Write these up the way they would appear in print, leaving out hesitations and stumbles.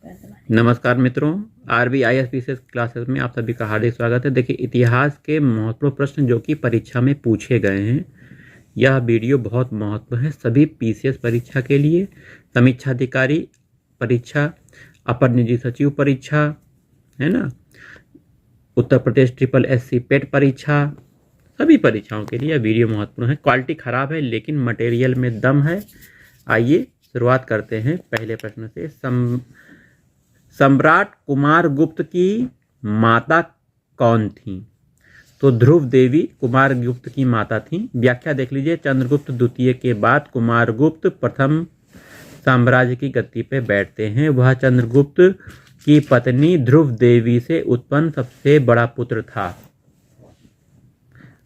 नमस्कार मित्रों, RBIS विशेष classes में आप सभी का हार्दिक स्वागत है। देखिए, इतिहास के महत्वपूर्ण प्रश्न जो कि परीक्षा में पूछे गए हैं, यह वीडियो बहुत महत्व है सभी PCS परीक्षा के लिए, समीक्षा अधिकारी परीक्षा, अपर निजी सचिव परीक्षा, है ना, उत्तर प्रदेश SSC पेट परीक्षा, सभी परीक्षाओं के लिए यह वीडियो महत्वपूर्ण है। क्वालिटी खराब है लेकिन मटेरियल में दम है। आइए शुरुआत करते हैं पहले प्रश्न से। सम्राट कुमारगुप्त की माता कौन थी? तो ध्रुव देवी कुमारगुप्त की माता थी। व्याख्या देख लीजिए। चंद्रगुप्त द्वितीय के बाद कुमारगुप्त प्रथम साम्राज्य की गद्दी पे बैठते हैं। वह चंद्रगुप्त की पत्नी ध्रुव देवी से उत्पन्न सबसे बड़ा पुत्र था।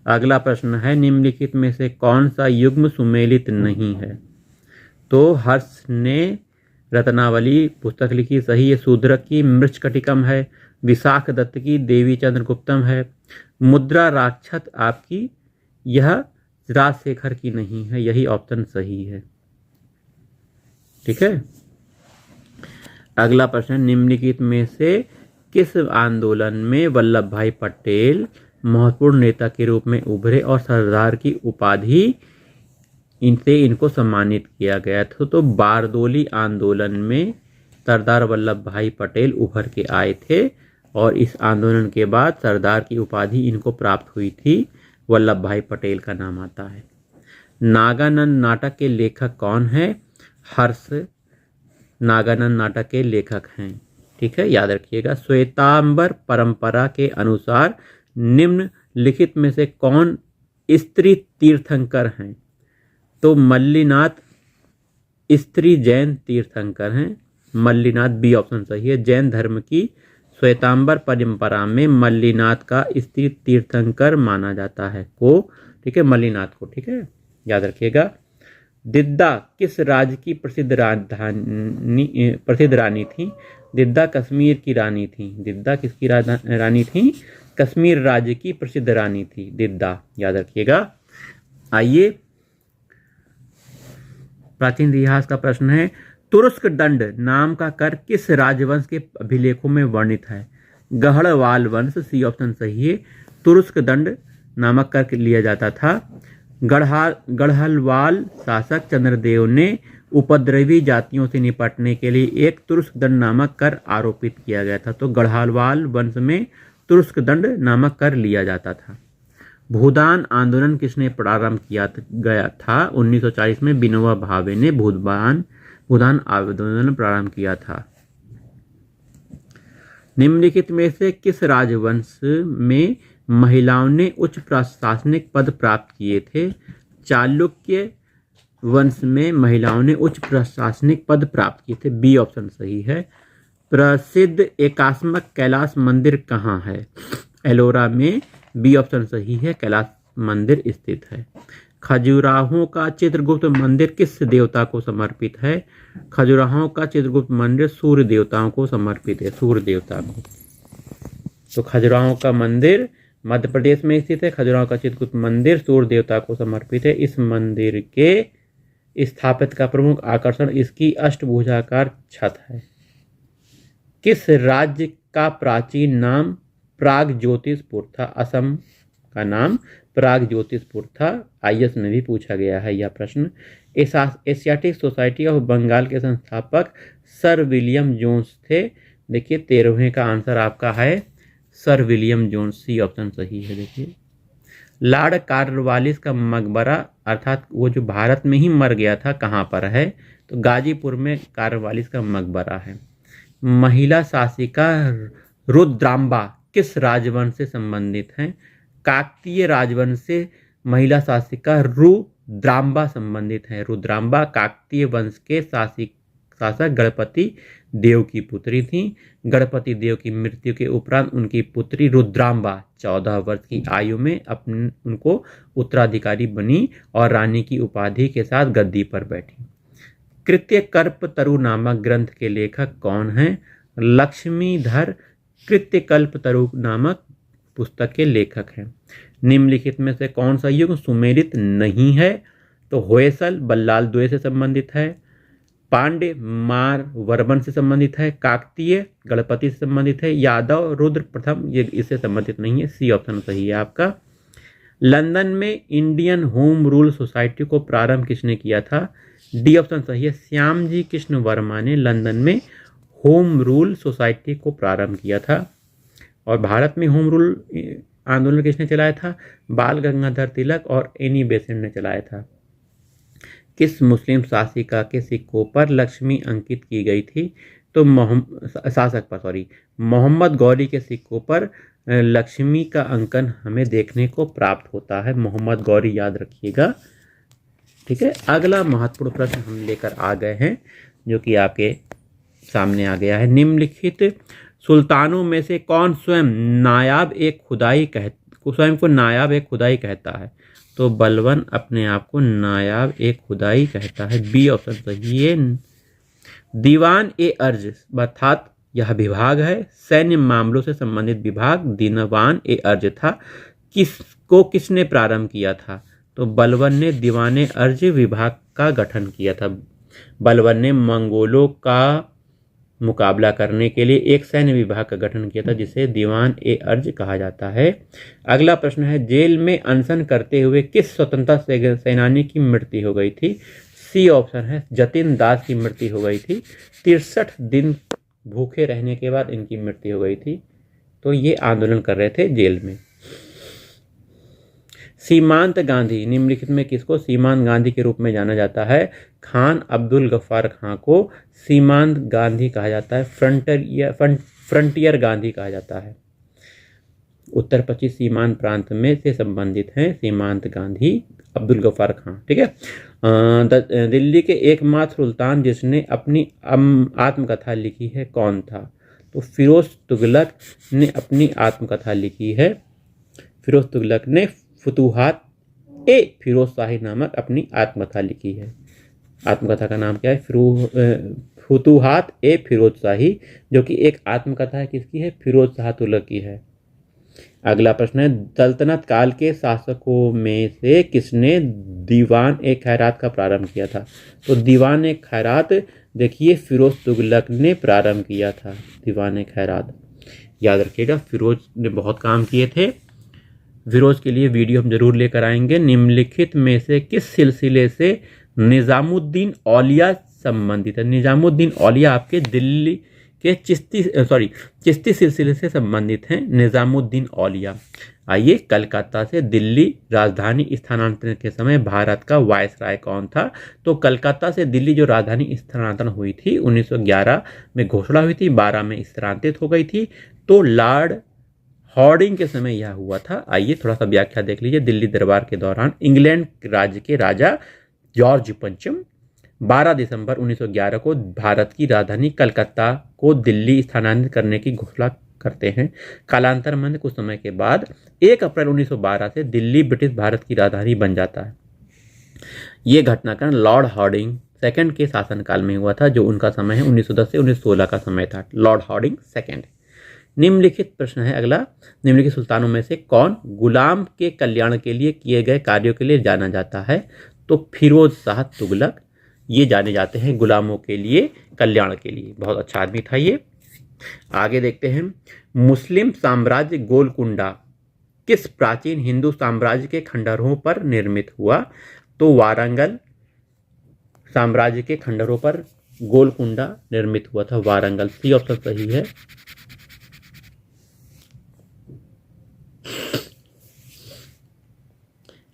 अगला प्रश्न है, निम्नलिखित में से कौन सा युग्म सुमेलित नहीं है? तो हर्ष ने रत्नावली पुस्तक लिखी, सही है। शूद्रक की मृच्छकटिकम है। विशाख दत्त की देवी चंद्रगुप्तम है। मुद्रा राक्षत आपकी यह राजशेखर की नहीं है, यही ऑप्शन सही है। ठीक है। अगला प्रश्न, निम्नलिखित में से किस आंदोलन में वल्लभ भाई पटेल महत्वपूर्ण नेता के रूप में उभरे और सरदार की उपाधि इनको सम्मानित किया गया था? तो बारदोली आंदोलन में सरदार वल्लभ भाई पटेल उभर के आए थे और इस आंदोलन के बाद सरदार की उपाधि इनको प्राप्त हुई थी। वल्लभ भाई पटेल का नाम आता है। नागानंद नाटक के लेखक कौन है? हर्ष नागानंद नाटक के लेखक हैं। ठीक है, याद रखिएगा। श्वेतांबर परंपरा के अनुसार निम्नलिखित में से कौन स्त्री तीर्थंकर हैं? तो मल्लिनाथ स्त्री जैन तीर्थंकर हैं। मल्लिनाथ बी ऑप्शन सही है। जैन धर्म की श्वेतांबर परंपरा में मल्लिनाथ का स्त्री तीर्थंकर माना जाता है को। ठीक है, मल्लिनाथ को। ठीक है, याद रखिएगा। दिद्दा किस राज्य की प्रसिद्ध रानी थी? दिद्दा कश्मीर की रानी थी। दिद्दा किसकी रानी थी? कश्मीर राज्य की प्रसिद्ध रानी थी दिद्दा, याद रखिएगा। आइए, प्राचीन इतिहास का प्रश्न है, तुरुष्क दंड नाम का कर किस राजवंश के अभिलेखों में वर्णित है? गढ़वाल वंश, सी ऑप्शन सही है। तुरुष्क दंड नामक कर लिया जाता था। गढ़वाल शासक चंद्रदेव ने उपद्रवी जातियों से निपटने के लिए एक तुरुष्क दंड नामक कर आरोपित किया गया था। तो गढ़वाल वंश में तुरुष्क दंड नामक कर लिया जाता था। भूदान आंदोलन किसने प्रारंभ किया गया था? 1940 में विनोबा भावे ने भूदान आंदोलन प्रारंभ किया था। निम्नलिखित में से किस राजवंश में महिलाओं ने उच्च प्रशासनिक पद प्राप्त किए थे? चालुक्य वंश में महिलाओं ने उच्च प्रशासनिक पद प्राप्त किए थे। बी ऑप्शन सही है। प्रसिद्ध एकात्मक कैलाश मंदिर कहाँ है? एलोरा में। बी ऑप्शन सही है, कैलाश मंदिर स्थित है। खजुराहो का चित्रगुप्त मंदिर किस देवता को समर्पित है? खजुराहो का चित्रगुप्त मंदिर सूर्य देवताओं को समर्पित है, सूर्य देवता को। तो खजुराहो का मंदिर मध्य प्रदेश में स्थित है। खजुराहो का चित्रगुप्त मंदिर सूर्य देवता को समर्पित है। इस मंदिर के स्थापत्य का प्रमुख आकर्षण इसकी अष्टभुजाकार छत है। किस राज्य का प्राचीन नाम प्रागज्योतिषपुर था? असम का नाम प्रागज्योतिषपुर था। IAS में भी पूछा गया है यह प्रश्न। एशियाटिक सोसाइटी ऑफ बंगाल के संस्थापक सर विलियम जोन्स थे। देखिए, 13वें का आंसर आपका है sir William Jones, C option सही है। देखिए, लॉर्ड कॉर्नवालिस का मकबरा, अर्थात वो जो भारत में ही मर गया था, कहाँ पर है? तो गाजीपुर में कॉर्नवालिस का मकबरा है। महिला शासिका रुद्रांबा किस राजवंश से संबंधित हैं? काकतीय राजवंश से महिला शासिका रुद्रांबा संबंधित है। रुद्रांबा काकतीय वंश के शासक गणपति देव की पुत्री थी। गणपति देव की मृत्यु के उपरांत उनकी पुत्री रुद्रांबा 14 वर्ष की आयु में उनको उत्तराधिकारी बनी और रानी की उपाधि के साथ गद्दी पर बैठी। कृत्यकल्पतरु नामक ग्रंथ के लेखक कौन हैं? लक्ष्मीधर कृत्यकल्पतरु नामक पुस्तक के लेखक हैं। निम्नलिखित में से कौन सा युग सुमेलित नहीं है? तो होयसल बल्लाल द्वय से संबंधित है। पांड्य मार वर्मन से संबंधित है, काकतीय गणपति से संबंधित है, यादव रुद्र प्रथम ये इससे संबंधित नहीं है। सी ऑप्शन सही है आपका। लंदन में इंडियन होम रूल सोसाइटी को प्रारंभ किसने किया था? डी ऑप्शन सही है, श्यामजी कृष्ण वर्मा ने लंदन में होम रूल सोसाइटी को प्रारंभ किया था। और भारत में होम रूल आंदोलन किसने चलाया था? बाल गंगाधर तिलक और एनी बेसेंट ने चलाया था। किस मुस्लिम शासिका के सिक्कों पर लक्ष्मी अंकित की गई थी? तो मोहम्मद गौरी के सिक्कों पर लक्ष्मी का अंकन हमें देखने को प्राप्त होता है। मोहम्मद गौरी याद रखिएगा, ठीक है। अगला महत्वपूर्ण प्रश्न हम लेकर आ गए हैं जो कि आपके सामने आ गया है। निम्नलिखित सुल्तानों में से कौन स्वयं को नायाब एक खुदाई कहता है? तो बलबन अपने आप को नायाब एक खुदाई कहता है। बी ऑप्शन सही है। दीवान ए अर्ज अर्थात यह विभाग है, सैन्य मामलों से संबंधित विभाग दीवान ए अर्ज था। किसने प्रारंभ किया था? तो बलबन ने दीवान ए अर्ज विभाग का गठन किया था। बलबन ने मंगोलों का मुकाबला करने के लिए एक सैन्य विभाग का गठन किया था जिसे दीवान ए अर्ज कहा जाता है। अगला प्रश्न है, जेल में अनशन करते हुए किस स्वतंत्रता सेनानी की मृत्यु हो गई थी? सी ऑप्शन है, जतिन दास की मृत्यु हो गई थी। 63 दिन भूखे रहने के बाद इनकी मृत्यु हो गई थी। तो ये आंदोलन कर रहे थे जेल में। सीमांत गांधी, निम्नलिखित में किसको सीमांत गांधी के रूप में जाना जाता है? खान अब्दुल गफ्फार खां को सीमांत गांधी कहा जाता है। फ्रंटियर गांधी कहा जाता है। उत्तर पश्चिम सीमांत प्रांत में से संबंधित हैं सीमांत गांधी अब्दुल गफ्फार खां, ठीक है। दिल्ली के एकमात्र सुल्तान जिसने अपनी आत्मकथा लिखी है कौन था? तो फिरोज तुगलक ने अपनी आत्मकथा लिखी है। फिरोज तुगलक ने फुतूहात ए फिरोज शाही नामक अपनी आत्मकथा लिखी है। आत्मकथा का नाम क्या है? फुतूहात ए फिरोज शाही, जो कि एक आत्मकथा है किसकी है? फिरोज शाह तुगलक की है। अगला प्रश्न है, सल्तनत काल के शासकों में से किसने दीवान ए खैरात का प्रारंभ किया था? तो दीवान ए खैरात देखिए फिरोज तुगलक ने प्रारंभ किया था। दीवान ए खैरात याद रखिएगा, फिरोज ने बहुत काम किए थे। फिरोज के लिए वीडियो हम जरूर लेकर आएंगे। निम्नलिखित में से किस सिलसिले से निजामुद्दीन औलिया संबंधित है? निजामुद्दीन औलिया आपके दिल्ली के चिश्ती सिलसिले से संबंधित हैं। निजामुद्दीन औलिया आइए, कलकत्ता से दिल्ली राजधानी स्थानांतरण के समय भारत का वायसराय कौन था? तो कलकत्ता से दिल्ली जो राजधानी स्थानांतरण हुई थी 1911 में घोषणा हुई थी, 12 में स्थानांतरित हो गई थी। तो लॉर्ड हॉर्डिंग के समय यह हुआ था। आइए थोड़ा सा व्याख्या देख लीजिए। दिल्ली दरबार के दौरान इंग्लैंड राज्य के राजा जॉर्ज पंचम 12 दिसंबर 1911 को भारत की राजधानी कलकत्ता को दिल्ली स्थानांतरित करने की घोषणा करते हैं। कालांतर में कुछ समय के बाद 1 अप्रैल 1912 से दिल्ली ब्रिटिश भारत की राजधानी बन जाता है। ये घटनाक्रम लॉर्ड हॉर्डिंग सेकंड के शासनकाल में हुआ था, जो उनका समय है 1910 से 1916 का समय था। Lord Harding second. निम्नलिखित प्रश्न है अगला, निम्नलिखित सुल्तानों में से कौन गुलाम के कल्याण के लिए किए गए कार्यों के लिए जाना जाता है? तो फिरोज शाह तुगलक ये जाने जाते हैं गुलामों के लिए कल्याण के लिए। बहुत अच्छा आदमी था ये। आगे देखते हैं, मुस्लिम साम्राज्य गोलकुंडा किस प्राचीन हिंदू साम्राज्य के खंडहरों पर निर्मित हुआ? तो वारंगल साम्राज्य के खंडहरों पर गोलकुंडा निर्मित हुआ था। वारंगल, सी ऑप्शन सही है।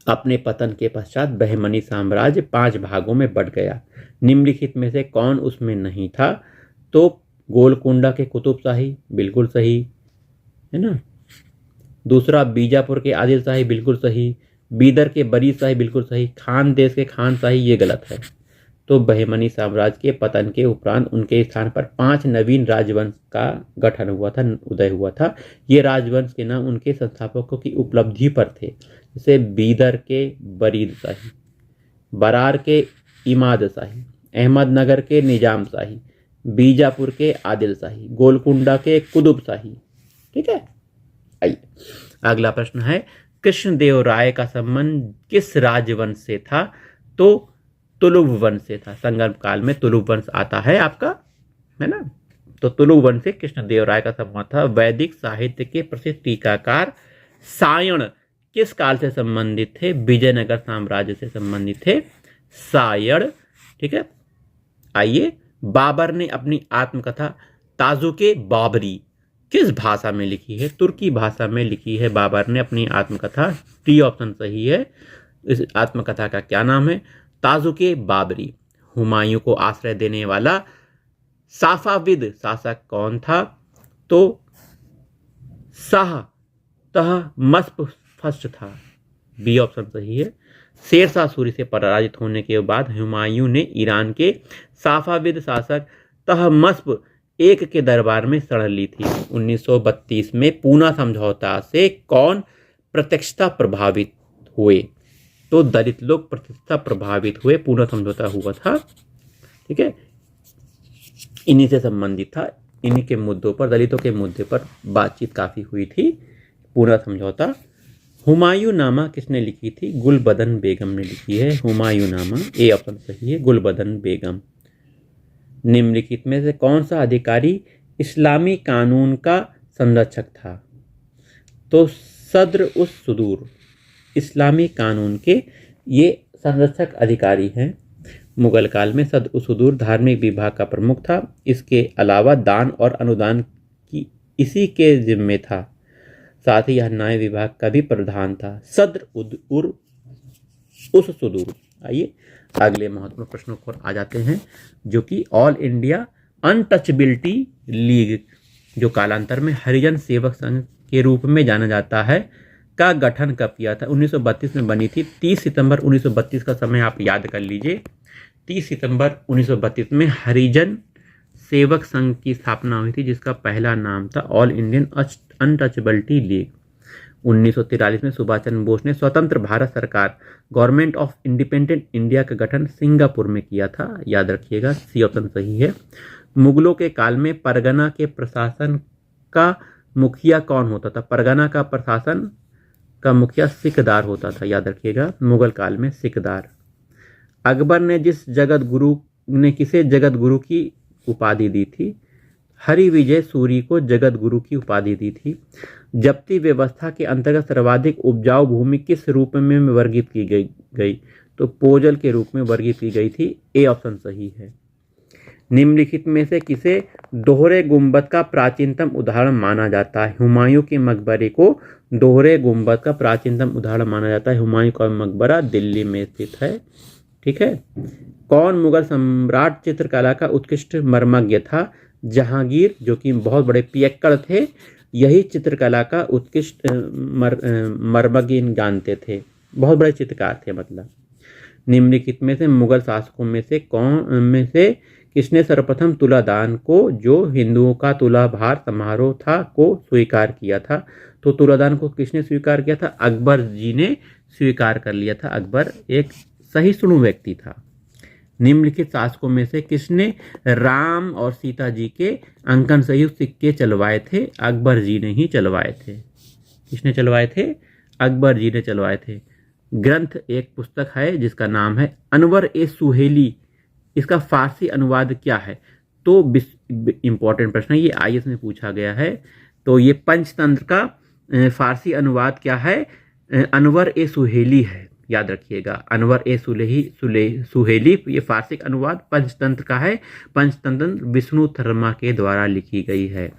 अपने पतन के पश्चात बहमनी साम्राज्य 5 भागों में बंट गया। निम्नलिखित में से कौन उसमें नहीं था? तो गोलकुंडा के कुतुब शाही, बिल्कुल सही है ना। दूसरा बीजापुर के आदिल शाही, बिल्कुल सही। बीदर के बरी शाही, बिल्कुल सही। खान देश के खान शाही, ये गलत है। तो बहमनी साम्राज्य के पतन के उपरांत उनके स्थान पर 5 नवीन राजवंश का गठन हुआ था, उदय हुआ था। ये राजवंश के नाम उनके संस्थापकों की उपलब्धि पर थे, जैसे बीदर के बरीद शाही, बरार के इमाद शाही, अहमदनगर के निजाम शाही, बीजापुर के आदिल शाही, गोलकुंडा के कुतुब शाही। ठीक है। आइए अगला प्रश्न है, कृष्णदेव राय का संबंध किस राजवंश से था? तो तुलुव वंश से था। संगम काल में तुलुव वंश आता है आपका, है ना। तो तुलुव वंश से कृष्णदेवराय का संबंध था। वैदिक साहित्य के प्रसिद्ध टीकाकार सायण किस काल से संबंधित थे? विजयनगर साम्राज्य से संबंधित थे सायण, ठीक है। आइए, बाबर ने अपनी आत्मकथा ताजुके बाबरी किस भाषा में लिखी है? तुर्की भाषा में लिखी है बाबर ने अपनी आत्मकथा। टी ऑप्शन सही है। इस आत्मकथा का क्या नाम है? ताजुके बाबरी। हुमायूं को आश्रय देने वाला साफाविद शासक कौन था? तो शाह तहमस्प फर्स्ट था। बी ऑप्शन सही है। शेरशाह सूरी से पराजित होने के बाद हुमायूं ने ईरान के साफाविद शासक तहमस्प एक के दरबार में शरण ली थी। 1932 में पूना समझौता से कौन प्रत्यक्षता प्रभावित हुए? तो दलित लोग प्रत्यक्षता प्रभावित हुए। पूना समझौता हुआ था, ठीक है, इन्हीं से संबंधित था। इन्हीं के मुद्दों पर, दलितों के मुद्दे पर बातचीत काफी हुई थी। पूना समझौता। हुमायूं नामा किसने लिखी थी? गुलबदन बेगम ने लिखी है हुमायूं नामा। ए ऑप्शन सही है, गुलबदन बेगम। निम्नलिखित में से कौन सा अधिकारी इस्लामी कानून का संरक्षक था? तो सद्र उस सुदूर इस्लामी कानून के ये संरक्षक अधिकारी हैं। मुगल काल में सद्र उस सुदूर धार्मिक विभाग का प्रमुख था। इसके अलावा दान और अनुदान की इसी के जिम्मे था। साथ ही यह न्याय विभाग का भी प्रधान था। सद्र उस सुदूर। आइए अगले महत्वपूर्ण प्रश्नों पर आ जाते हैं, जो कि ऑल इंडिया अनटचबिलिटी लीग, जो कालांतर में हरिजन सेवक संघ के रूप में जाना जाता है, का गठन कब किया था? 1932 में बनी थी। 30 सितंबर 1932 का समय आप याद कर लीजिए। 30 सितंबर 1932 में हरिजन सेवक संघ की स्थापना हुई थी, जिसका पहला नाम था ऑल इंडियन अनटचबिलिटी लीग। 1943 में सुभाष चंद्र बोस ने स्वतंत्र भारत सरकार गवर्नमेंट ऑफ इंडिपेंडेंट इंडिया का गठन सिंगापुर में किया था। याद रखिएगा, सी ऑप्शन सही है। मुगलों के काल में परगना के प्रशासन का मुखिया कौन होता था? परगना का प्रशासन का मुखिया सिकदार होता था। याद रखिएगा, मुगल काल में सिकदार। अकबर ने किसे जगत गुरु की उपाधि दी थी? हरिविजय सूरी को जगत गुरु की उपाधि दी थी। जब्ती व्यवस्था के अंतर्गत सर्वाधिक उपजाऊ भूमि किस रूप में वर्गीकृत की गई? तो पोजल के रूप में वर्गीकृत की गई थी। ए ऑप्शन सही है। निम्नलिखित में से किसे दोहरे गुंबद का प्राचीनतम उदाहरण माना जाता है? हुमायूं के मकबरे को दोहरे गुंबद का प्राचीनतम उदाहरण माना जाता है। हुमायूं का मकबरा दिल्ली में स्थित है, ठीक है। कौन मुगल सम्राट चित्रकला का उत्कृष्ट मर्मज्ञ था? जहांगीर, जो कि बहुत बड़े पियक्कड़ थे, यही चित्रकला का उत्कृष्ट मर्मज्ञ जानते थे। बहुत बड़े चित्रकार थे मतलब। निम्नलिखित में से मुगल शासकों में से किसने सर्वप्रथम तुलादान को, जो हिंदुओं का तुलाभार समारोह था, को स्वीकार किया था? तो तुलादान को किसने स्वीकार किया था? अकबर जी ने स्वीकार कर लिया था। अकबर एक सहिष्णु व्यक्ति था। निम्नलिखित शासकों में से किसने राम और सीता जी के अंकन सहित सिक्के चलवाए थे? अकबर जी ने ही चलवाए थे। किसने चलवाए थे? अकबर जी ने चलवाए थे। ग्रंथ एक पुस्तक है जिसका नाम है अनवर ए सुहेली। इसका फारसी अनुवाद क्या है? तो इंपॉर्टेंट प्रश्न है ये, आईएएस में पूछा गया है। तो ये पंचतंत्र का फारसी अनुवाद क्या है? अनवर ए सुहेली है। याद रखिएगा, अनवर ए सुहेली ये फारसी अनुवाद पंचतंत्र का है। पंचतंत्र विष्णु शर्मा के द्वारा लिखी गई है।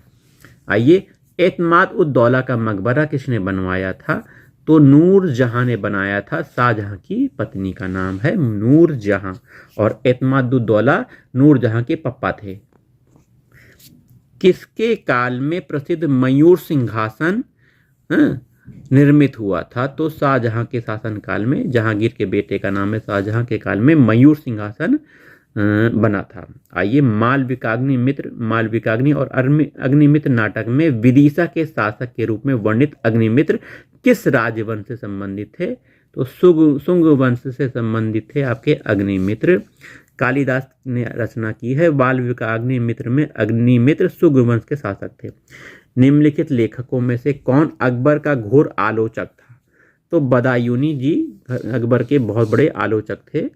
आइए, एतमाद उद दौला का मकबरा किसने बनवाया था? तो नूर जहां ने बनाया था। शाहजहां की पत्नी का नाम है नूर जहां, और एतमाद उद दौला नूर जहां के पप्पा थे। किसके काल में प्रसिद्ध मयूर सिंहासन निर्मित हुआ था? तो शाहजहां के शासन काल में। जहांगीर के बेटे का नाम है शाहजहां के काल में मयूर सिंहासन बना था। आइए, मालविकाग्नि और अग्निमित्र नाटक में विदिशा के शासक के रूप में वर्णित अग्निमित्र किस राजवंश से संबंधित थे? तो शुंग वंश से संबंधित थे आपके अग्निमित्र। कालिदास ने रचना की है। मालविकाग्निमित्र में अग्निमित्र शुंग वंश के शासक थे। निम्नलिखित लेखकों में से कौन अकबर का घोर आलोचक था? तो बदायूनी जी अकबर के बहुत बड़े आलोचक थे।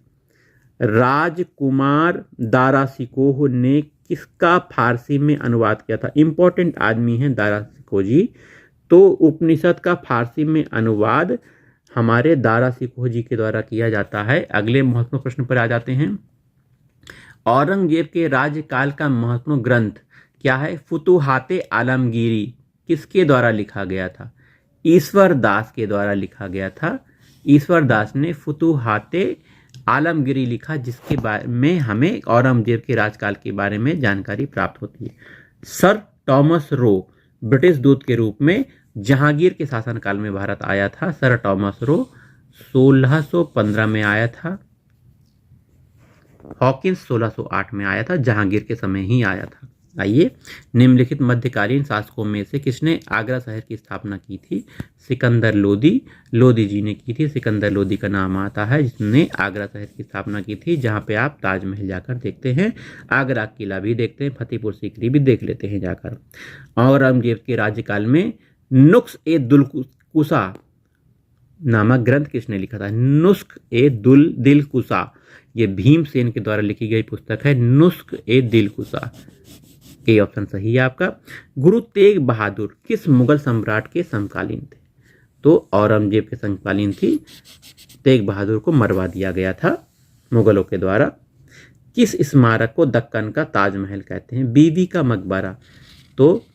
राजकुमार दारा शिकोह ने किसका फारसी में अनुवाद किया था? इंपॉर्टेंट आदमी है दारा शिकोह जी। तो उपनिषद का फारसी में अनुवाद हमारे दारा शिकोह जी के द्वारा किया जाता है। अगले महत्वपूर्ण प्रश्न पर आ जाते हैं। औरंगजेब के राज्यकाल का महत्वपूर्ण ग्रंथ क्या है? फुतुहाते आलमगीरी किसके द्वारा लिखा गया था? ईश्वर दास के द्वारा लिखा गया था। ईश्वर दास ने फुतुहाते आलमगीरी लिखा, जिसके बारे में हमें औरंगजेब के राजकाल के बारे में जानकारी प्राप्त होती है। सर टॉमस रो ब्रिटिश दूत के रूप में जहांगीर के शासनकाल में भारत आया था। सर टॉमस रो 1615 में आया था। हॉकिंस 1608 में आया था। जहांगीर के समय ही आया था। आइए, निम्नलिखित मध्यकालीन शासकों में से किसने आगरा शहर की स्थापना की थी? सिकंदर लोदी। लोदी जी ने की थी। सिकंदर लोदी का नाम आता है जिसने आगरा शहर की स्थापना की थी, जहां पे आप ताजमहल जाकर देखते हैं, आगरा किला भी देखते हैं, फतेहपुर सीकरी भी देख लेते हैं जाकर। औरंगजेब के राज्यकाल में नुस्ख ए दिलकुशा नामक ग्रंथ किसने लिखा था? नुस्ख ए दिलकुशा, ये भीमसेन के द्वारा लिखी गई पुस्तक है, नुस्ख ए दिलकुशा। ए ऑप्शन सही है आपका। गुरु तेग बहादुर किस मुगल सम्राट के समकालीन थे? तो औरंगजेब के समकालीन थी। तेग बहादुर को मरवा दिया गया था मुगलों के द्वारा। किस स्मारक को दक्कन का ताजमहल कहते हैं? बीबी का मकबरा। तो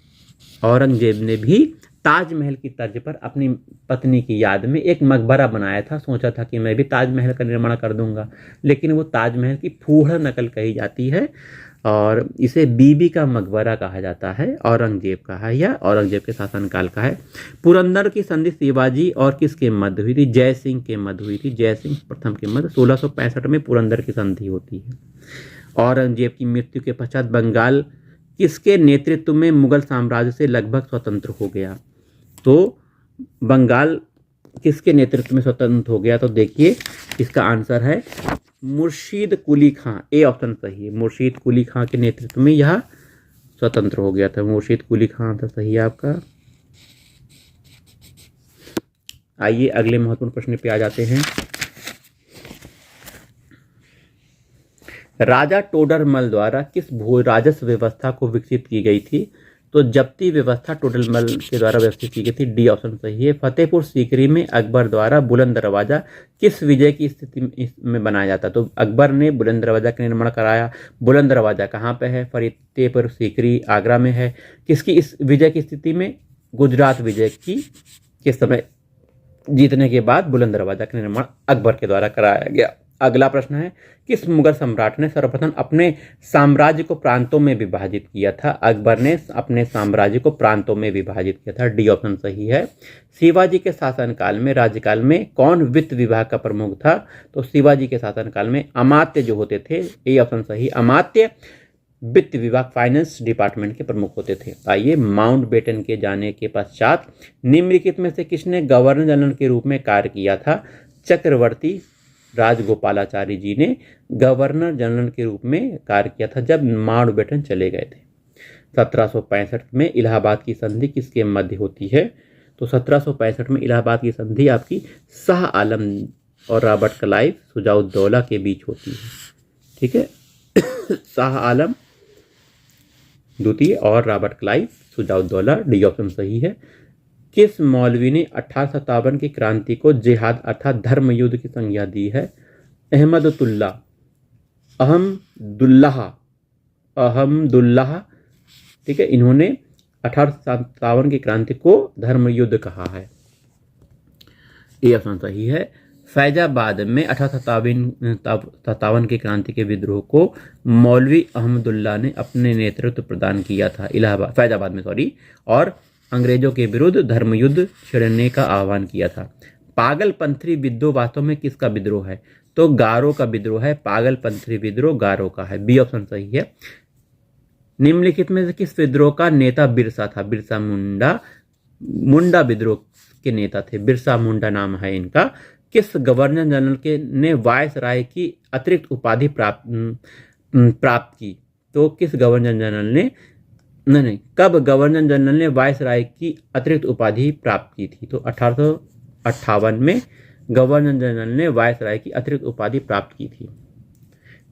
औरंगजेब ने भी ताजमहल की तर्ज पर अपनी पत्नी की याद में एक मकबरा बनाया था। सोचा था कि मैं भी ताजमहल का निर्माण कर दूंगा, लेकिन वो ताजमहल की फूहड़ नकल कही जाती है और इसे बीबी का मकबरा कहा जाता है। औरंगजेब का है या औरंगजेब के शासनकाल का है। पुरंदर की संधि शिवाजी और किसके मध्य हुई थी? जय सिंह के मध्य हुई थी। जय सिंह प्रथम के मध्य 1665 में पुरंदर की संधि होती है। औरंगजेब की मृत्यु के पश्चात बंगाल किसके नेतृत्व में मुगल साम्राज्य से लगभग स्वतंत्र हो गया? तो बंगाल किसके नेतृत्व में स्वतंत्र हो गया? तो देखिए, इसका आंसर है मुर्शीद कुली खां। ए ऑप्शन सही है। मुर्शीद कुली खां के नेतृत्व में यह स्वतंत्र हो गया था। मुर्शीद कुली खां आंसर सही है आपका। आइए, अगले महत्वपूर्ण प्रश्न पे आ जाते हैं। राजा टोडरमल द्वारा किस भू राजस्व व्यवस्था को विकसित की गई थी? तो जब्ती व्यवस्था टोडरमल के द्वारा व्यवस्थित की गई थी। डी ऑप्शन सही है। फतेहपुर सीकरी में अकबर द्वारा बुलंद दरवाजा किस विजय की स्थिति में बनाया जाता? तो अकबर ने बुलंद दरवाजा का निर्माण कराया। बुलंद दरवाजा कहाँ पे है? फतेहपुर सीकरी आगरा में है। किसकी इस विजय की स्थिति में? गुजरात विजय की के समय जीतने के बाद बुलंद दरवाजा का निर्माण अकबर के द्वारा कराया गया। अगला प्रश्न है, किस मुगल सम्राट ने सर्वप्रथम अपने साम्राज्य को प्रांतों में विभाजित किया था? अकबर ने अपने साम्राज्य को प्रांतों में विभाजित किया था। डी ऑप्शन सही है। शिवाजी के शासनकाल में राज्यकाल में कौन वित्त विभाग का प्रमुख था? तो शिवाजी के शासनकाल में अमात्य जो होते थे। ए ऑप्शन सही। अमात्य वित्त विभाग फाइनेंस डिपार्टमेंट के प्रमुख होते थे। आइए, माउंटबेटन के जाने के पश्चात निम्नलिखित में से किसने गवर्नर जनरल के रूप में कार्य किया था? चक्रवर्ती राजगोपालाचारी जी ने गवर्नर जनरल के रूप में कार्य किया था जब माउंटबेटन चले गए थे। 1765 में इलाहाबाद की संधि किसके मध्य होती है? तो 1765 में इलाहाबाद की संधि आपकी शाह आलम और रॉबर्ट क्लाइव शुजाउद्दौला के बीच होती है। ठीक है, शाह आलम द्वितीय और Robert Clive Shujauddaula. D option सही है। किस मौलवी ने 1857 की क्रांति को जिहाद अर्थात धर्म युद्ध की संज्ञा दी है? अहमदुल्लाह। ठीक है, इन्होंने 1857 की क्रांति को धर्म युद्ध कहा है। ये ऑप्शन सही है। फैजाबाद में 1857 की क्रांति के विद्रोह को मौलवी अहमदुल्लाह ने अपने नेतृत्व प्रदान किया था फैजाबाद में और अंग्रेजों के विरुद्ध धर्मयुद्ध छेड़ने का आह्वान किया था। पागलपंथी विद्रोह वास्तव में किसका विद्रोह है? तो गारो का विद्रोह है। पागलपंथी विद्रोह गारो का है। बी ऑप्शन सही है। निम्नलिखित में से किस विद्रोह का नेता बिरसा था? बिरसा मुंडा विद्रोह के नेता थे। बिरसा मुंडा नाम है इनका। किस गवर्नर जनरल के ने वायसराय की अतिरिक्त उपाधि प्राप्त की? तो किस गवर्नर जनरल ने कब गवर्नर जनरल ने वायसराय की अतिरिक्त उपाधि प्राप्त की थी? तो 1858 में गवर्नर जनरल ने वायसराय की अतिरिक्त उपाधि प्राप्त की थी।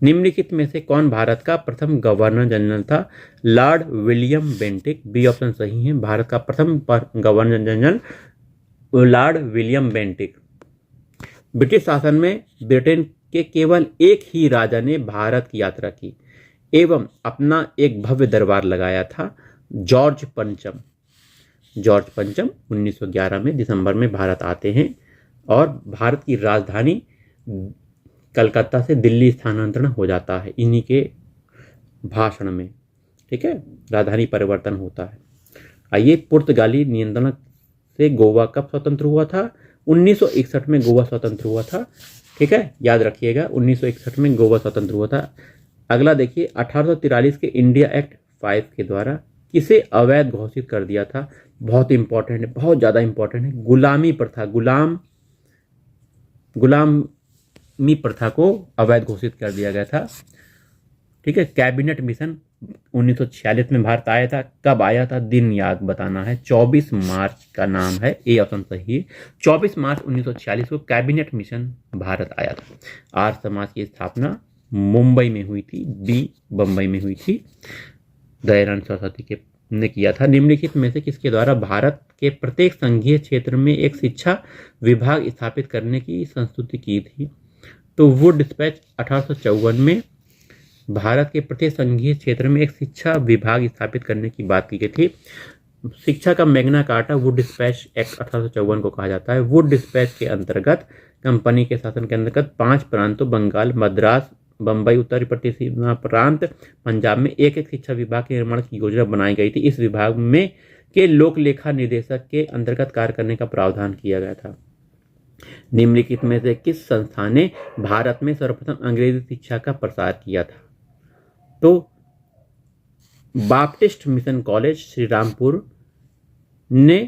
निम्नलिखित में से कौन भारत का प्रथम गवर्नर जनरल था? Lord William Bentinck. B option सही है। भारत का प्रथम governor general lord William Bentinck. British शासन में ब्रिटेन के केवल एक ही राजा ने भारत की यात्रा की एवं अपना एक भव्य दरबार लगाया था, जॉर्ज पंचम। जॉर्ज पंचम 1911 में दिसंबर में भारत आते हैं और भारत की राजधानी कलकत्ता से दिल्ली स्थानांतरण हो जाता है इन्हीं के भाषण में। ठीक है, राजधानी परिवर्तन होता है। आइए, पुर्तगाली नियंत्रण से गोवा कब स्वतंत्र हुआ था? 1961 में गोवा स्वतंत्र हुआ था। ठीक है, याद रखिएगा 1961 में गोवा स्वतंत्र हुआ था। अगला देखिए, 1843 के इंडिया एक्ट 5 के द्वारा किसे अवैध घोषित कर दिया था? बहुत इंपॉर्टेंट है, बहुत ज्यादा इंपॉर्टेंट है। गुलामी प्रथा, गुलामी प्रथा को अवैध घोषित कर दिया गया था। ठीक है, कैबिनेट मिशन 1946 में भारत आया था। कब आया था? दिन याद बताना है। 24 मार्च का नाम है, ए ऑप्शन सही है। 24 मार्च 1946 को कैबिनेट मिशन भारत आया था। आर्य समाज की स्थापना मुंबई में हुई थी, बी बंबई में हुई थी। दयानंद सरस्वती ने किया था। निम्नलिखित में से किसके द्वारा भारत के प्रत्येक संघीय क्षेत्र में एक शिक्षा विभाग स्थापित करने की संस्तुति की थी? तो वुड डिस्पैच 1854 में भारत के प्रत्येक संघीय क्षेत्र में एक शिक्षा विभाग स्थापित करने की बात की गई थी। शिक्षा का Magna carta Wood dispatch act 1854 को कहा जाता है। वुड डिस्पैच के अंतर्गत कंपनी के शासन के अंतर्गत 5 प्रांतों बंगाल, मद्रास, बंबई, उत्तर प्रदेश सीमा प्रांत, पंजाब में एक एक शिक्षा विभाग के निर्माण की योजना बनाई गई थी। इस विभाग में के लोक लेखा निदेशक के अंतर्गत कार्य करने का प्रावधान किया गया था। निम्नलिखित में से किस संस्था ने भारत में सर्वप्रथम अंग्रेजी शिक्षा का प्रसार किया था? तो बाप्टिस्ट मिशन कॉलेज श्रीरामपुर ने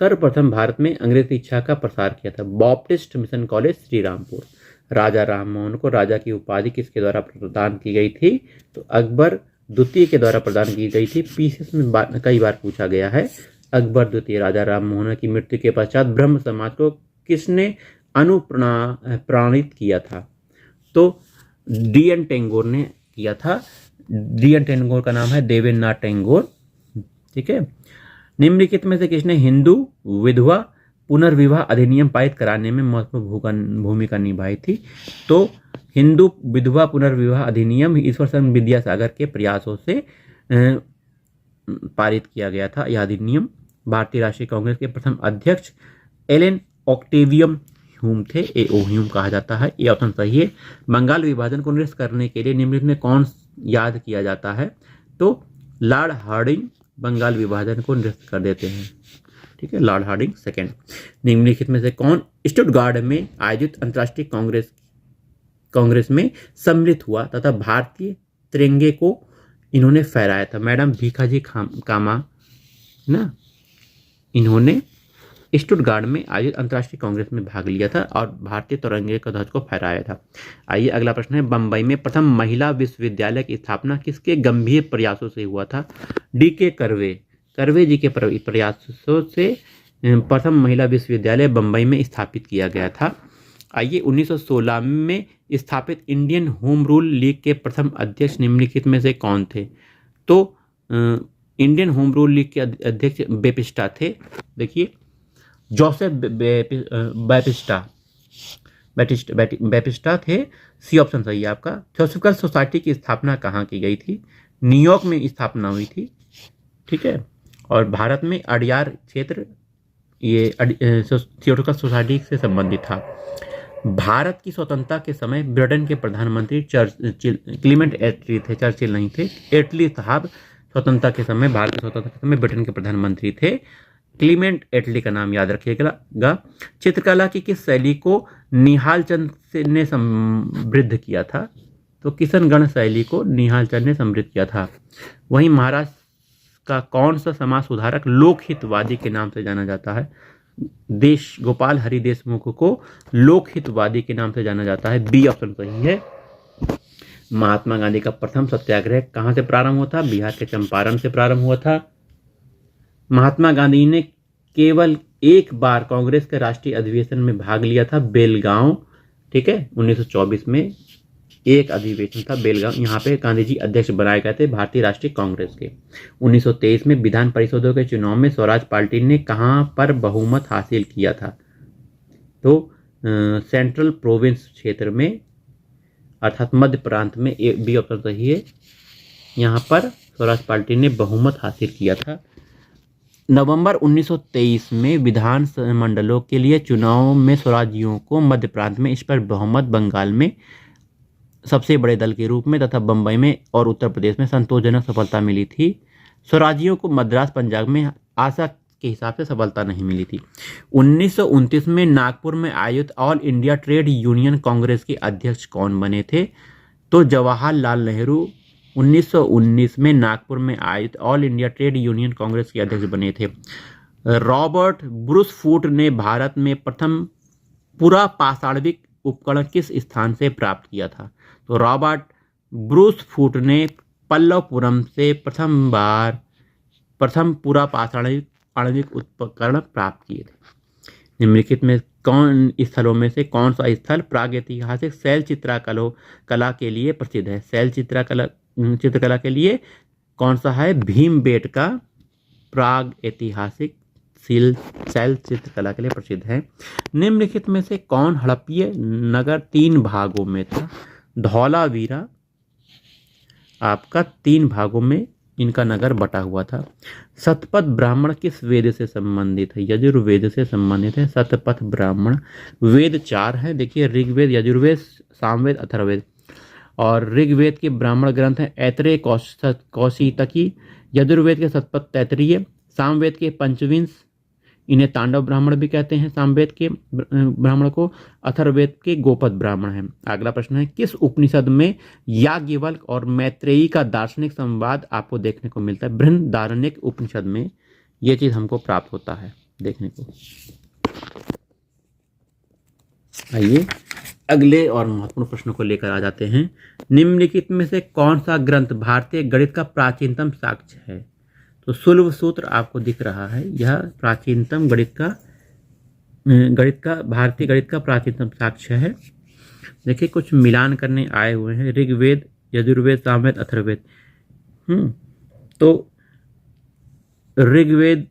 सर्वप्रथम भारत में अंग्रेजी शिक्षा का प्रसार किया था। Baptist mission college Serampore. Raja Rammohan को राजा की उपाधि किसके द्वारा प्रदान की गई थी? तो अकबर द्वितीय के द्वारा प्रदान की गई थी। पीसीएस में कई बार पूछा गया है। अकबर द्वितीय। राजा राममोहन की मृत्यु के पश्चात ब्रह्म समाज को किसने अनुप्राणित किया था? तो डी.एन. टैगोर ने किया था। डी.एन. टैगोर का नाम है देवेंद्रनाथ टैगोर। ठीक है, निम्नलिखित में से किसने हिंदू विधवा पुनर्विवाह अधिनियम पारित कराने में महत्वपूर्ण भूमिका निभाई थी? तो हिंदू विधवा पुनर्विवाह अधिनियम ईश्वर चंद्र विद्यासागर के प्रयासों से पारित किया गया था। यह अधिनियम भारतीय राष्ट्रीय कांग्रेस के प्रथम अध्यक्ष एलन ऑक्टेवियम ह्यूम थे, ए.ओ. ह्यूम कहा जाता है। ये ऑप्शन सही है। बंगाल विभाजन को निरस्त करने के लिए निम्नलिखित में कौन याद किया जाता है? तो लॉर्ड हार्डिंग बंगाल विभाजन को निरस्त कर देते हैं। ठीक है, लॉर्ड हार्डिंग सेकंड। निम्नलिखित में से कौन स्टुटगार्ट में आयोजित अंतर्राष्ट्रीय कांग्रेस में सम्मिलित हुआ तथा भारतीय तिरंगे को इन्होंने फहराया था? मैडम भीखाजी कामा ना, इन्होंने स्टुटगार्ट में आयोजित अंतर्राष्ट्रीय कांग्रेस में भाग लिया था और भारतीय तिरंगे का ध्वज को फहराया था। आइए, अगला प्रश्न है, बंबई में प्रथम महिला विश्वविद्यालय की स्थापना किसके गंभीर प्रयासों से हुआ था? डी.के. करवे जी के प्रयासों से प्रथम महिला विश्वविद्यालय बंबई में स्थापित किया गया था। आइए, 1916 में स्थापित इंडियन होम रूल लीग के प्रथम अध्यक्ष निम्नलिखित में से कौन थे? तो इंडियन होम रूल लीग के अध्यक्ष बेपिस्टा थे। देखिए, जोसेफ बेपिस्टा थे। सी ऑप्शन सही है आपका। थियोसॉफिकल सोसाइटी की स्थापना कहाँ की गई थी? न्यूयॉर्क में स्थापना हुई थी। ठीक है, और भारत में अडयार क्षेत्र ये थियोसॉफिकल सोसाइटी से संबंधित था। भारत की स्वतंत्रता के समय ब्रिटेन के प्रधानमंत्री क्लीमेंट एटली थे, चर्चिल नहीं थे। एटली साहब स्वतंत्रता के समय, भारत की स्वतंत्रता के समय ब्रिटेन के प्रधानमंत्री थे। क्लीमेंट एटली का नाम याद रखिएगा। चित्रकला की किस शैली को निहाल चंद ने समृद्ध किया था? तो किशनगढ़ शैली को निहाल चंद ने समृद्ध किया था। वहीं महाराष्ट्र का कौन सा समाज सुधारक लोकहितवादी के नाम से जाना जाता है? गोपाल हरि देशमुख को लोकहितवादी के नाम से जाना जाता है। बी ऑप्शन सही है। महात्मा गांधी का प्रथम सत्याग्रह कहाँ से प्रारंभ हुआ था? बिहार के चंपारण से प्रारंभ हुआ था। महात्मा गांधी ने केवल एक बार कांग्रेस के राष्ट्रीय अधिवेशन में भाग लिया था, बेलगांव। ठीक है, 1924 में एक अधिवेशन था बेलगाम, यहाँ पे गांधी जी अध्यक्ष बनाए गए थे भारतीय राष्ट्रीय कांग्रेस के। 1923 में विधान परिषदों के चुनाव में स्वराज पार्टी ने कहाँ पर बहुमत हासिल किया था? तो सेंट्रल प्रोविंस क्षेत्र में, अर्थात मध्य प्रांत में। बी ऑप्शन सही है, यहाँ पर स्वराज पार्टी ने बहुमत हासिल किया था। नवंबर 1923 में विधान मंडलों के लिए चुनाव में स्वराजियों को मध्य प्रांत में, इस पर बहुमत बंगाल में सबसे बड़े दल के रूप में तथा बंबई में और उत्तर प्रदेश में संतोषजनक सफलता मिली थी। स्वराजियों को मद्रास पंजाब में आशा के हिसाब से सफलता नहीं मिली थी। 1929 में नागपुर में आयोजित all India trade union Congress के अध्यक्ष कौन बने थे? तो जवाहरलाल नेहरू 1919 में नागपुर में आयोजित all India trade union Congress के अध्यक्ष बने थे। रॉबर्ट ब्रूस फूट ने भारत में प्रथम पूरा पाषाणिक उपकरण किस स्थान से प्राप्त किया था? तो रॉबर्ट ब्रूस फूट ने पल्लवपुरम से प्रथम पूरा पाषाणिक उपकरण प्राप्त किए थे। निम्नलिखित में कौन स्थलों में से कौन सा स्थल प्रागैतिहासिक शैल चित्रकला के लिए प्रसिद्ध है? शैल चित्रकला के लिए कौन सा है? भीमबेटका प्राग ऐतिहासिक शैल चित्रकला के लिए प्रसिद्ध है। निम्नलिखित में से कौन हड़प्पीय नगर 3 भागों में था? धौलावीरा आपका 3 भागों में इनका नगर बटा हुआ था। शतपथ ब्राह्मण किस वेद से संबंधित है? यजुर्वेद से संबंधित है शतपथ ब्राह्मण। वेद 4 है, देखिए ऋग्वेद, यजुर्वेद, सामवेद, अथर्ववेद। और ऋग्वेद के ब्राह्मण ग्रंथ हैं ऐत्रेय, कौशितकी। यजुर्वेद के शतपथ तैत्तिरीय, सामवेद के पंचविंश, इन्हें तांडव ब्राह्मण भी कहते हैं सामवेद के ब्राह्मण को। अथर्ववेद के गोपद ब्राह्मण हैं। अगला प्रश्न है, किस उपनिषद में याज्ञवल्क्य और मैत्रेयी का दार्शनिक संवाद आपको देखने को मिलता है? बृहदारण्यक उपनिषद में यह चीज हमको प्राप्त होता है देखने को। आइए अगले और महत्वपूर्ण प्रश्नों को लेकर आ जाते हैं। निम्नलिखित में से कौन सा ग्रंथ भारतीय गणित का प्राचीनतम साक्ष्य है? तो सुलभ सूत्र आपको दिख रहा है, यह प्राचीनतम भारतीय गणित का प्राचीनतम साक्ष्य है। देखिए कुछ मिलान करने आए हुए हैं, ऋग्वेद, यजुर्वेद, सामवेद, अथर्ववेद। तो ऋग्वेद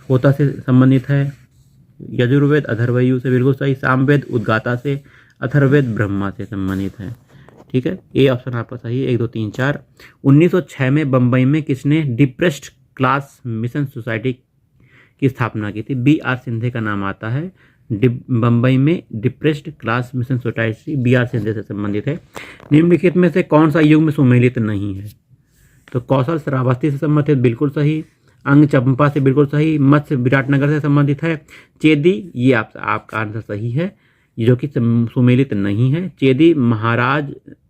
होता से संबंधित है, यजुर्वेद अथर्वयु से बिल्कुल सही, सामवेद उद्गाता से, अथर्ववेद ब्रह्मा से संबंधित है। ठीक है, ए ऑप्शन आपका सही है। 1 2 3 4। 1906 में बंबई में किसने डिप्रेस्ड क्लास मिशन सोसाइटी की स्थापना की थी? B.R. सिंधे का नाम आता है। बंबई में depressed class mission society B.R. Shinde से संबंधित है। निम्नलिखित में से कौन सा युग में सुमेलित नहीं है? तो कौशल श्रावस्ती से संबंधित, बिल्कुल सही। अंग चंपा से बिल्कुल सही। मत्स्य विराटनगर से संबंधित है। चेदी, ये आपका आंसर सही है, जो कि सुमेलित नहीं है। चेदी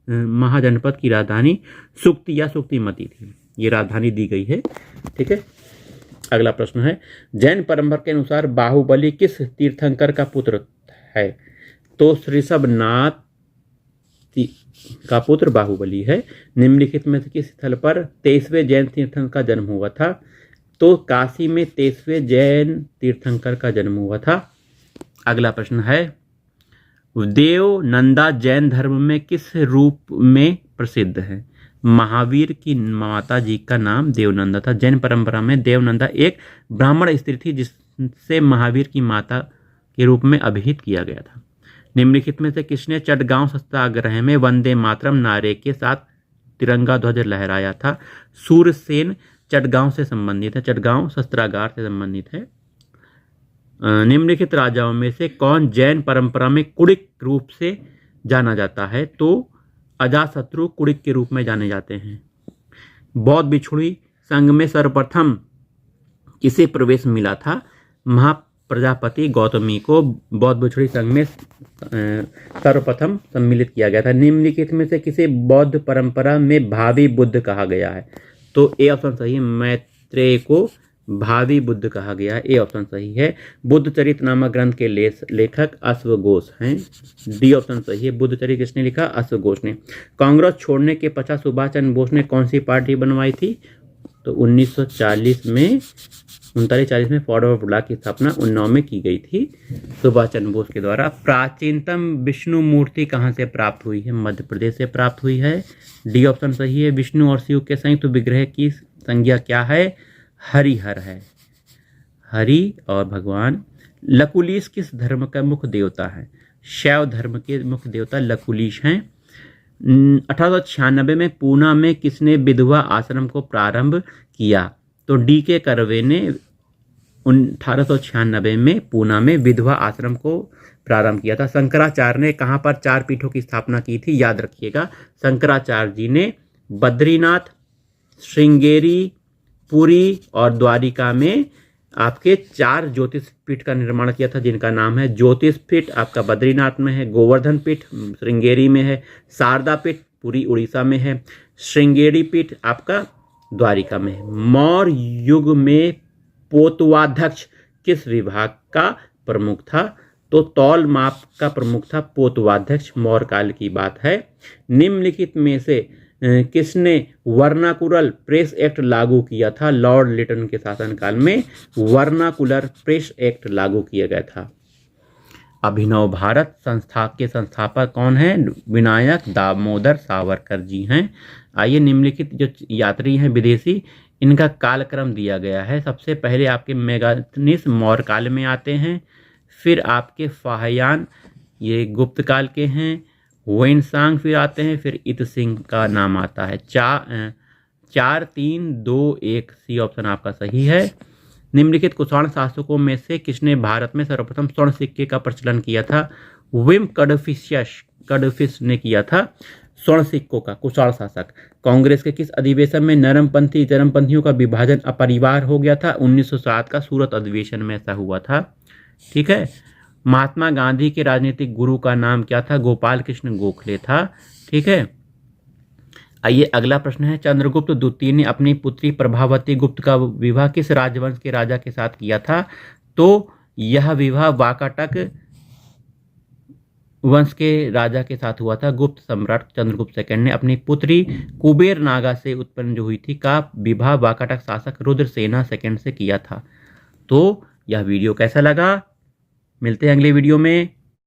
महाजनपद की राजधानी सुक्ति या सुक्तिमती थी, ये राजधानी दी गई है। ठीक है, अगला प्रश्न है, जैन परंपरा के अनुसार बाहुबली किस तीर्थंकर का पुत्र है? तो ऋषभनाथ का पुत्र बाहुबली है। निम्नलिखित में से किस स्थल पर 23वें जैन तीर्थंकर का जन्म हुआ था? तो काशी में 23वें जैन तीर्थंकर का जन्म हुआ था। अगला प्रश्न है, देवनंदा जैन धर्म में किस रूप में प्रसिद्ध है? महावीर की माता जी का नाम देवनंदा था। जैन परंपरा में देवनंदा एक ब्राह्मण स्त्री थी जिसे महावीर की माता के रूप में अभिहित किया गया था। निम्नलिखित में से किसने चटगांव सत्याग्रह में वंदे मातरम नारे के साथ तिरंगा ध्वज लहराया था? सूरसेन चटगांव से संबंधित है, चटगांव शस्त्रागार से संबंधित है। निम्नलिखित राजाओं में से कौन जैन परंपरा में कुड़िक रूप से जाना जाता है? तो अजातशत्रु कुड़िक के रूप में जाने जाते हैं। बौद्ध भिक्षुणी संघ में सर्वप्रथम किसे प्रवेश मिला था? महाप्रजापति गौतमी को बौद्ध भिक्षुणी संघ में सर्वप्रथम सम्मिलित किया गया था। निम्नलिखित में से किसे बौद्ध परंपरा में भावी बुद्ध कहा गया है? तो ए ऑप्शन सही है, मैत्रेय को भावी बुद्ध कहा गया है। ए ऑप्शन सही है। बुद्ध चरित नामक ग्रंथ के लेखक अश्वघोष हैं। डी ऑप्शन सही है। बुद्ध चरित किसने लिखा? अश्वघोष ने। कांग्रेस छोड़ने के पश्चात सुभाष चंद्र बोस ने कौन सी पार्टी बनवाई थी? तो 1940 में 39-40 में फॉरवर्ड ब्लॉक की स्थापना उन्नाव में की गई थी सुभाष चंद्र बोस के द्वारा। प्राचीनतम विष्णु मूर्ति कहाँ से प्राप्त हुई है? मध्य प्रदेश से प्राप्त हुई है। डी ऑप्शन सही है। विष्णु और शिव के संयुक्त विग्रह की संज्ञा क्या है? हरिहर है। हरि और भगवान। लकुलिश किस धर्म का मुख्य देवता है? शैव धर्म के मुख्य देवता लकुलिश हैं। 1896 में पूना में किसने विधवा आश्रम को प्रारंभ किया? तो डी के कर्वे ने 1896 में पूना में विधवा आश्रम को प्रारंभ किया था। शंकराचार्य ने कहाँ पर 4 पीठों की स्थापना की थी? याद रखिएगा, शंकराचार्य जी ने बद्रीनाथ, श्रृंगेरी, पुरी और द्वारिका में आपके 4 ज्योतिष पीठ का निर्माण किया था, जिनका नाम है ज्योतिष पीठ आपका बद्रीनाथ में है, गोवर्धन पीठ श्रृंगेरी में है, शारदा पीठ पुरी उड़ीसा में है, श्रृंगेरी पीठ आपका द्वारिका में है। मौर्य युग में पोतवाध्यक्ष किस विभाग का प्रमुख था? तो तौल माप का प्रमुख था पोतवाध्यक्ष, मौर्य काल की बात है। निम्नलिखित में से किसने वर्नाकुलर प्रेस एक्ट लागू किया था? लॉर्ड लिटन के शासनकाल में वर्नाकुलर प्रेस एक्ट लागू किया गया था। अभिनव भारत संस्था के संस्थापक कौन है? विनायक दामोदर सावरकर जी हैं। आइए निम्नलिखित जो यात्री हैं विदेशी, इनका कालक्रम दिया गया है। सबसे पहले आपके मेगाथनीस मौर्य काल में आते हैं, फिर आपके फाहयान ये गुप्त काल के हैं, वेनसांग फिर आते हैं, फिर इत सिंह का नाम आता है। 4 3 2 1 सी ऑप्शन आपका सही है। निम्नलिखित कुषाण शासकों में से किसने भारत में सर्वप्रथम स्वर्ण सिक्के का प्रचलन किया था? विम कडफिश ने किया था स्वर्ण सिक्कों का कुषाण शासक। कांग्रेस के किस अधिवेशन में नरमपंथी चरमपंथियों का विभाजन अपरिवार हो गया था? 1907 का सूरत अधिवेशन में ऐसा हुआ था। ठीक है। महात्मा गांधी के राजनीतिक गुरु का नाम क्या था? गोपाल कृष्ण गोखले था। ठीक है। आइए अगला प्रश्न है, चंद्रगुप्त द्वितीय ने अपनी पुत्री प्रभावती गुप्त का विवाह किस राजवंश के राजा के साथ किया था? तो यह विवाह वाकाटक वंश के राजा के साथ हुआ था। गुप्त सम्राट चंद्रगुप्त सेकंड ने अपनी पुत्री कुबेर नागा से उत्पन्न जो हुई थी का विवाह वाकाटक शासक रुद्रसेना सेकंड से किया था। तो यह वीडियो कैसा लगा? मिलते हैं अगले वीडियो में।